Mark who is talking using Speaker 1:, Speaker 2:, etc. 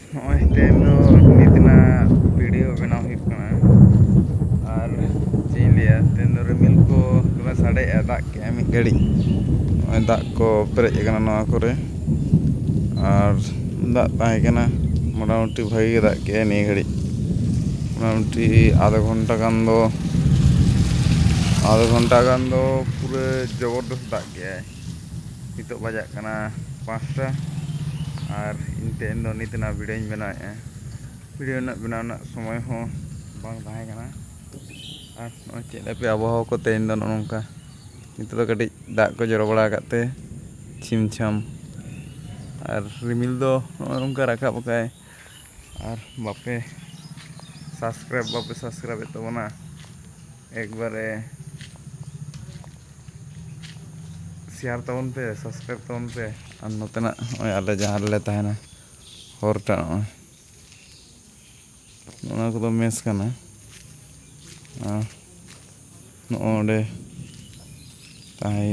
Speaker 1: Nog'oy teheny do nitna video benaw huyuk kana ar ched ᱤᱧ ᱞᱟᱹᱭᱟ ᱛᱮᱦᱮᱧ ᱫᱚ ᱨᱤᱢᱤᱞ ᱠᱚ ᱫᱚᱢᱮ ᱥᱟᱰᱮᱜᱼᱟ ᱫᱟᱜ ᱠᱮᱜᱼᱟᱭ ᱢᱤᱫ ᱜᱷᱟᱹᱲᱤᱡ ᱱᱚᱜᱼᱚᱭ ᱫᱟᱜ ᱠᱚ ᱯᱮᱨᱮᱡ ᱟᱠᱟᱱᱟ ᱱᱚᱣᱟ ᱠᱚᱨᱮ ᱟᱨ ᱫᱟᱜ ᱛᱟᱦᱮᱸ ᱠᱟᱱᱟ ᱢᱳᱴᱟᱢᱩᱴᱤ ᱵᱷᱟᱜᱤ ᱜᱮ ᱫᱟᱜ ᱠᱮᱜᱼᱟᱭ ᱱᱤᱭᱟᱹ ᱜᱷᱟᱹᱲᱤᱡ মোটামুটি আধা ঘন্টা গান দো পুরো জবরদস্ত দাগ গেয়ায় নিতোগ বাজাক কানা 5টা আর ᱤᱧ ᱛᱮᱦᱮᱧ ᱫᱚ ᱱᱤᱛᱱᱟᱜ ᱵᱷᱤᱰᱤᱭᱳᱧ ᱵᱮᱱᱟᱣᱮᱜᱼᱟ ᱵᱷᱤᱰᱤᱭᱳ ᱨᱮᱱᱟᱜ ᱵᱮᱱᱟᱣ ᱨᱮᱱᱟᱜ ᱥᱚᱢᱚᱭ ᱦᱚᱸ ᱵᱟᱝ ᱛᱟᱦᱮᱸ ᱠᱟᱱᱟ আর ᱱᱚᱜᱼᱚᱭ ᱪᱮᱫ ᱞᱮᱠᱟ ᱟᱵᱚᱦᱟᱣᱟ ᱠᱚ ᱛᱮᱦᱮᱧ ᱫᱚ ᱱᱚᱝᱠᱟ ᱱᱤᱛᱚᱜ ᱫᱚ ᱠᱟᱹᱴᱤᱡ ᱫᱟᱜ ᱠᱚ ᱡᱚᱨᱚ ᱵᱟᱲᱟ ᱟᱠᱟᱫ ᱛᱮ ᱪᱷᱤᱢ ᱪᱷᱟᱢ আর রিমিল ᱫᱚ ᱱᱚᱜᱼᱚᱭ ᱱᱚᱝᱠᱟ ᱨᱟᱠᱟᱵ ᱟᱠᱟᱜᱼᱟᱭ আর বাপে সাবস্ক্রাইব এত না একবারে শেয়ার তাবন পে সাবস্ক্রাইব তাবন পে আর নতেনা নয় আলে যাহার লে তাহেনা হরটা নয় ওনা কো মেস কানা নয় তাহে